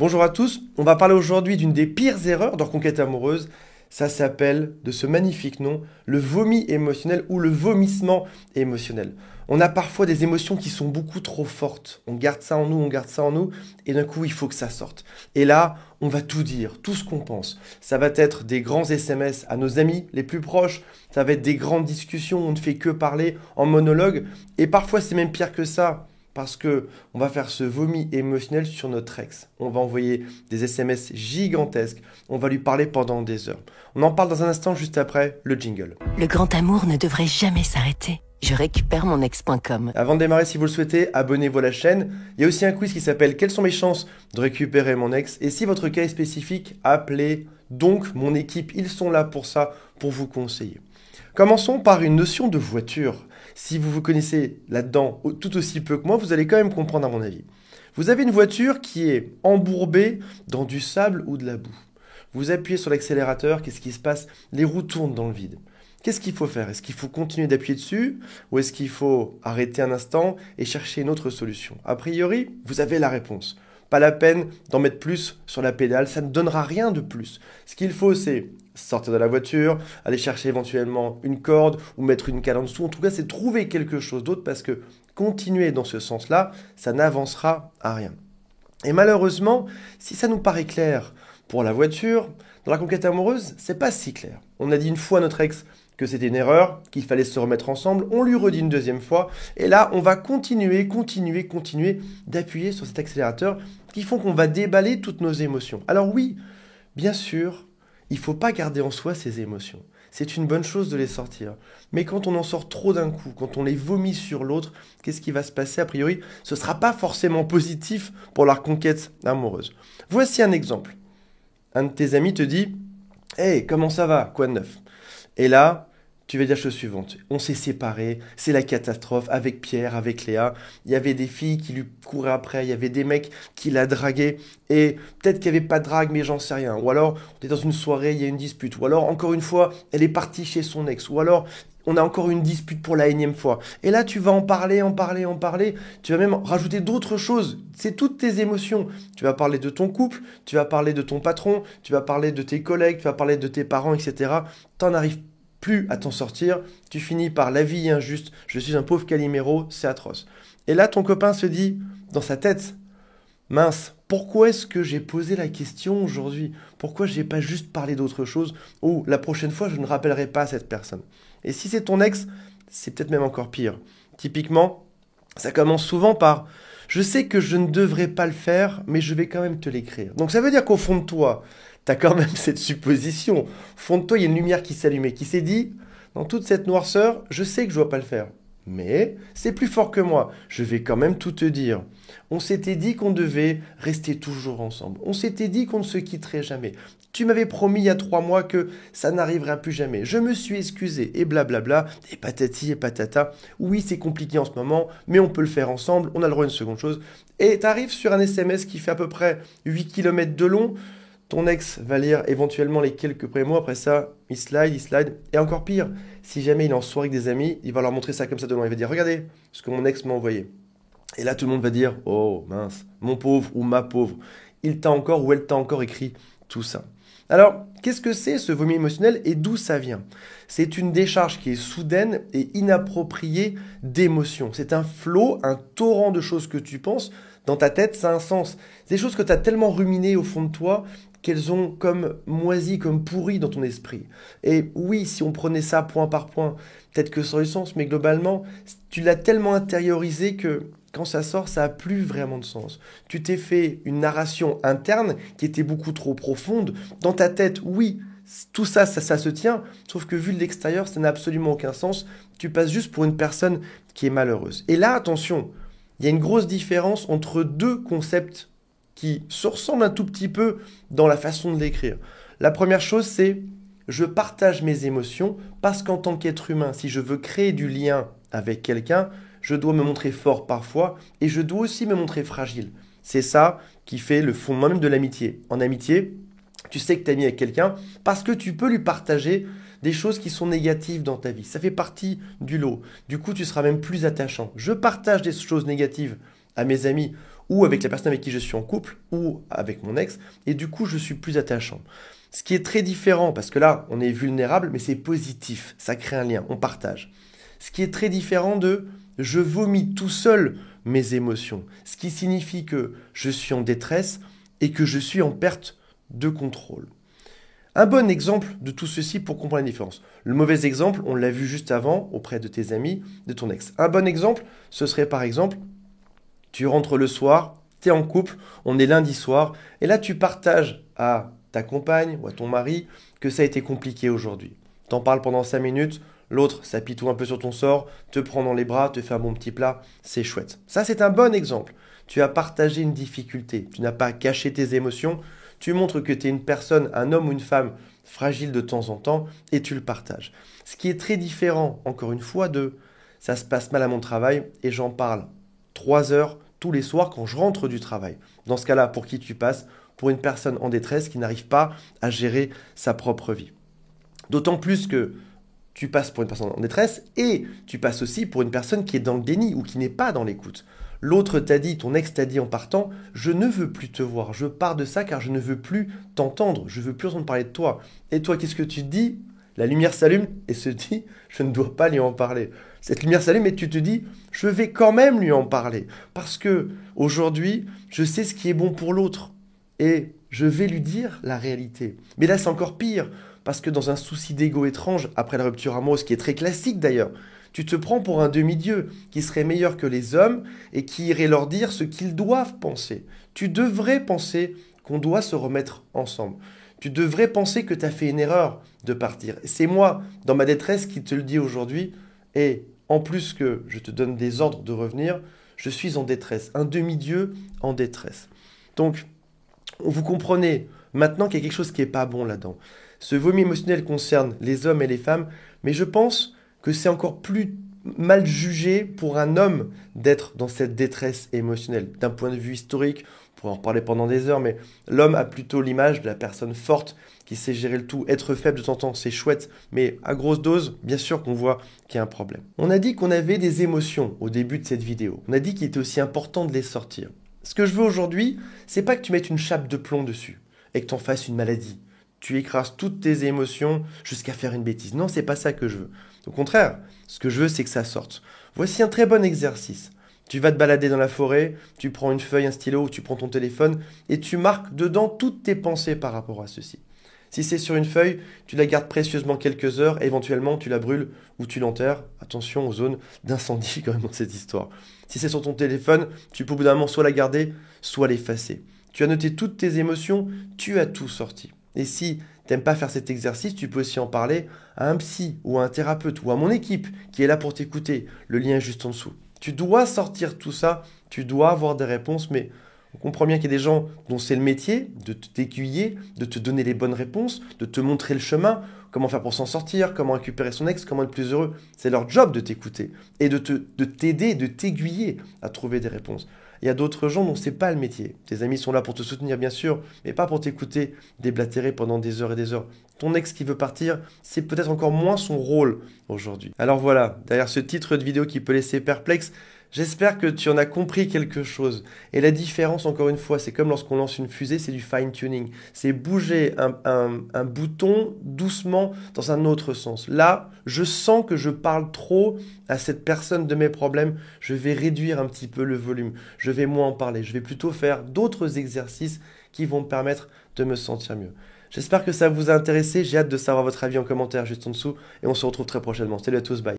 Bonjour à tous, on va parler aujourd'hui d'une des pires erreurs de reconquête amoureuse. Ça s'appelle, de ce magnifique nom, le vomi émotionnel ou le vomissement émotionnel. On a parfois des émotions qui sont beaucoup trop fortes. On garde ça en nous, on garde ça en nous, et d'un coup, il faut que ça sorte. Et là, on va tout dire, tout ce qu'on pense. Ça va être des grands SMS à nos amis les plus proches, ça va être des grandes discussions, on ne fait que parler en monologue, et parfois c'est même pire que ça. Parce que on va faire ce vomi émotionnel sur notre ex. On va envoyer des SMS gigantesques. On va lui parler pendant des heures. On en parle dans un instant juste après le jingle. Le grand amour ne devrait jamais s'arrêter. Je récupère mon ex.com. Avant de démarrer, si vous le souhaitez, abonnez-vous à la chaîne. Il y a aussi un quiz qui s'appelle Quelles sont mes chances de récupérer mon ex? Et si votre cas est spécifique, appelez donc mon équipe. Ils sont là pour ça, pour vous conseiller. Commençons par une notion de voiture. Si vous vous connaissez là-dedans tout aussi peu que moi, vous allez quand même comprendre à mon avis. Vous avez une voiture qui est embourbée dans du sable ou de la boue. Vous appuyez sur l'accélérateur, qu'est-ce qui se passe? Les roues tournent dans le vide. Qu'est-ce qu'il faut faire? Est-ce qu'il faut continuer d'appuyer dessus ou est-ce qu'il faut arrêter un instant et chercher une autre solution? A priori, vous avez la réponse. Pas la peine d'en mettre plus sur la pédale, ça ne donnera rien de plus. Ce qu'il faut, c'est sortir de la voiture, aller chercher éventuellement une corde ou mettre une cale en dessous. En tout cas, c'est trouver quelque chose d'autre parce que continuer dans ce sens-là, ça n'avancera à rien. Et malheureusement, si ça nous paraît clair pour la voiture, dans la conquête amoureuse, c'est pas si clair. On a dit une fois à notre ex que c'était une erreur, qu'il fallait se remettre ensemble, on lui redit une deuxième fois, et là, on va continuer d'appuyer sur cet accélérateur qui font qu'on va déballer toutes nos émotions. Alors oui, bien sûr, il ne faut pas garder en soi ces émotions. C'est une bonne chose de les sortir. Mais quand on en sort trop d'un coup, quand on les vomit sur l'autre, qu'est-ce qui va se passer? A priori, ce ne sera pas forcément positif pour la reconquête amoureuse. Voici un exemple. Un de tes amis te dit « Hey, comment ça va? Quoi de neuf ?» Et là, tu vas dire la chose suivante. On s'est séparés, c'est la catastrophe avec Pierre, avec Léa. Il y avait des filles qui lui couraient après, il y avait des mecs qui la draguaient. Et peut-être qu'il n'y avait pas de drague, mais j'en sais rien. Ou alors, on est dans une soirée, il y a une dispute. Ou alors, encore une fois, elle est partie chez son ex. Ou alors, on a encore une dispute pour la énième fois. Et là, tu vas en parler. Tu vas même rajouter d'autres choses. C'est toutes tes émotions. Tu vas parler de ton couple, tu vas parler de ton patron, tu vas parler de tes collègues, tu vas parler de tes parents, etc. T'en arrives plus à t'en sortir, tu finis par la vie est injuste, je suis un pauvre Calimero, c'est atroce. Et là, ton copain se dit, dans sa tête, mince, pourquoi est-ce que j'ai posé la question aujourd'hui? Pourquoi j'ai pas juste parlé d'autre chose? Ou la prochaine fois, je ne rappellerai pas cette personne. Et si c'est ton ex, c'est peut-être même encore pire. Typiquement, ça commence souvent par je sais que je ne devrais pas le faire, mais je vais quand même te l'écrire. Donc ça veut dire qu'au fond de toi, tu as quand même cette supposition. Au fond de toi, il y a une lumière qui s'allumait, qui s'est dit, dans toute cette noirceur, je sais que je ne dois pas le faire. Mais c'est plus fort que moi. Je vais quand même tout te dire. On s'était dit qu'on devait rester toujours ensemble. On s'était dit qu'on ne se quitterait jamais. Tu m'avais promis il y a 3 mois que ça n'arrivera plus jamais. Je me suis excusé et blablabla, et patati et patata. Oui, c'est compliqué en ce moment, mais on peut le faire ensemble. On a le droit à une seconde chose. Et tu arrives sur un SMS qui fait à peu près 8 km de long. Ton ex va lire éventuellement les quelques premiers mots. Après ça, il slide. Et encore pire, si jamais il est en soirée avec des amis, il va leur montrer ça comme ça de loin. Il va dire, regardez ce que mon ex m'a envoyé. Et là, tout le monde va dire, oh mince, mon pauvre ou ma pauvre. Il t'a encore ou elle t'a encore écrit tout ça. Alors, qu'est-ce que c'est ce vomi émotionnel et d'où ça vient? C'est une décharge qui est soudaine et inappropriée d'émotions. C'est un flot, un torrent de choses que tu penses. Dans ta tête, ça a un sens. C'est des choses que tu as tellement ruminées au fond de toi qu'elles ont comme moisi, comme pourri dans ton esprit. Et oui, si on prenait ça point par point, peut-être que ça aurait du sens, mais globalement, tu l'as tellement intériorisé que quand ça sort, ça n'a plus vraiment de sens. Tu t'es fait une narration interne qui était beaucoup trop profonde. Dans ta tête, oui, tout ça, ça se tient, sauf que vu de l'extérieur, ça n'a absolument aucun sens. Tu passes juste pour une personne qui est malheureuse. Et là, attention, il y a une grosse différence entre deux concepts qui se ressemblent un tout petit peu dans la façon de l'écrire. La première chose, c'est je partage mes émotions parce qu'en tant qu'être humain, si je veux créer du lien avec quelqu'un, je dois me montrer fort parfois et je dois aussi me montrer fragile. C'est ça qui fait le fondement même de l'amitié. En amitié, tu sais que tu es ami avec quelqu'un parce que tu peux lui partager des choses qui sont négatives dans ta vie. Ça fait partie du lot. Du coup, tu seras même plus attachant. Je partage des choses négatives à mes amis ou avec la personne avec qui je suis en couple, ou avec mon ex, et du coup, je suis plus attachant. Ce qui est très différent, parce que là, on est vulnérable, mais c'est positif, ça crée un lien, on partage. Ce qui est très différent de « je vomis tout seul mes émotions », ce qui signifie que je suis en détresse et que je suis en perte de contrôle. Un bon exemple de tout ceci pour comprendre la différence. Le mauvais exemple, on l'a vu juste avant auprès de tes amis, de ton ex. Un bon exemple, ce serait par exemple, tu rentres le soir, tu es en couple, on est lundi soir, et là tu partages à ta compagne ou à ton mari que ça a été compliqué aujourd'hui. T'en parles pendant 5 minutes, l'autre s'apitoie un peu sur ton sort, te prend dans les bras, te fait un bon petit plat, c'est chouette. Ça c'est un bon exemple. Tu as partagé une difficulté, tu n'as pas caché tes émotions, tu montres que tu es une personne, un homme ou une femme fragile de temps en temps et tu le partages. Ce qui est très différent, encore une fois, de ça se passe mal à mon travail et j'en parle 3 heures tous les soirs quand je rentre du travail. Dans ce cas-là, pour qui tu passes? Pour une personne en détresse qui n'arrive pas à gérer sa propre vie. D'autant plus que tu passes pour une personne en détresse et tu passes aussi pour une personne qui est dans le déni ou qui n'est pas dans l'écoute. L'autre t'a dit, ton ex t'a dit en partant, je ne veux plus te voir, je pars de ça car je ne veux plus t'entendre, je veux plus entendre parler de toi. Et toi, qu'est-ce que tu te dis? La lumière s'allume et se dit, je ne dois pas lui en parler. Cette lumière s'allume et tu te dis, je vais quand même lui en parler. Parce que aujourd'hui, je sais ce qui est bon pour l'autre et je vais lui dire la réalité. Mais là, c'est encore pire parce que dans un souci d'ego étrange, après la rupture amoureuse, qui est très classique d'ailleurs, tu te prends pour un demi-dieu qui serait meilleur que les hommes et qui irait leur dire ce qu'ils doivent penser. Tu devrais penser qu'on doit se remettre ensemble. Tu devrais penser que tu as fait une erreur de partir. C'est moi, dans ma détresse, qui te le dis aujourd'hui. Et en plus que je te donne des ordres de revenir, je suis en détresse. Un demi-dieu en détresse. Donc, vous comprenez maintenant qu'il y a quelque chose qui n'est pas bon là-dedans. Ce vomi émotionnel concerne les hommes et les femmes, mais je pense que c'est encore plus mal jugé pour un homme d'être dans cette détresse émotionnelle. D'un point de vue historique, on pourrait en reparler pendant des heures, mais l'homme a plutôt l'image de la personne forte qui sait gérer le tout. Être faible de temps en temps, c'est chouette, mais à grosse dose, bien sûr qu'on voit qu'il y a un problème. On a dit qu'on avait des émotions au début de cette vidéo. On a dit qu'il était aussi important de les sortir. Ce que je veux aujourd'hui, c'est pas que tu mettes une chape de plomb dessus et que tu en fasses une maladie. Tu écrases toutes tes émotions jusqu'à faire une bêtise. Non, c'est pas ça que je veux. Au contraire, ce que je veux, c'est que ça sorte. Voici un très bon exercice. Tu vas te balader dans la forêt, tu prends une feuille, un stylo, ou tu prends ton téléphone et tu marques dedans toutes tes pensées par rapport à ceci. Si c'est sur une feuille, tu la gardes précieusement quelques heures, et éventuellement tu la brûles ou tu l'enterres. Attention aux zones d'incendie quand même dans cette histoire. Si c'est sur ton téléphone, tu peux au bout d'un moment soit la garder, soit l'effacer. Tu as noté toutes tes émotions, tu as tout sorti. Et si tu n'aimes pas faire cet exercice, tu peux aussi en parler à un psy ou à un thérapeute ou à mon équipe qui est là pour t'écouter. Le lien est juste en dessous. Tu dois sortir tout ça, tu dois avoir des réponses, mais on comprend bien qu'il y a des gens dont c'est le métier de t'aiguiller, de te donner les bonnes réponses, de te montrer le chemin, comment faire pour s'en sortir, comment récupérer son ex, comment être plus heureux. C'est leur job de t'écouter et de t'aider, de t'aiguiller à trouver des réponses. Il y a d'autres gens dont ce n'est pas le métier. Tes amis sont là pour te soutenir, bien sûr, mais pas pour t'écouter déblatérer pendant des heures et des heures. Ton ex qui veut partir, c'est peut-être encore moins son rôle aujourd'hui. Alors voilà, derrière ce titre de vidéo qui peut laisser perplexe, j'espère que tu en as compris quelque chose. Et la différence, encore une fois, c'est comme lorsqu'on lance une fusée, c'est du fine-tuning. C'est bouger un bouton doucement dans un autre sens. Là, je sens que je parle trop à cette personne de mes problèmes. Je vais réduire un petit peu le volume. Je vais moins en parler. Je vais plutôt faire d'autres exercices qui vont me permettre de me sentir mieux. J'espère que ça vous a intéressé. J'ai hâte de savoir votre avis en commentaire juste en dessous. Et on se retrouve très prochainement. Salut à tous, bye.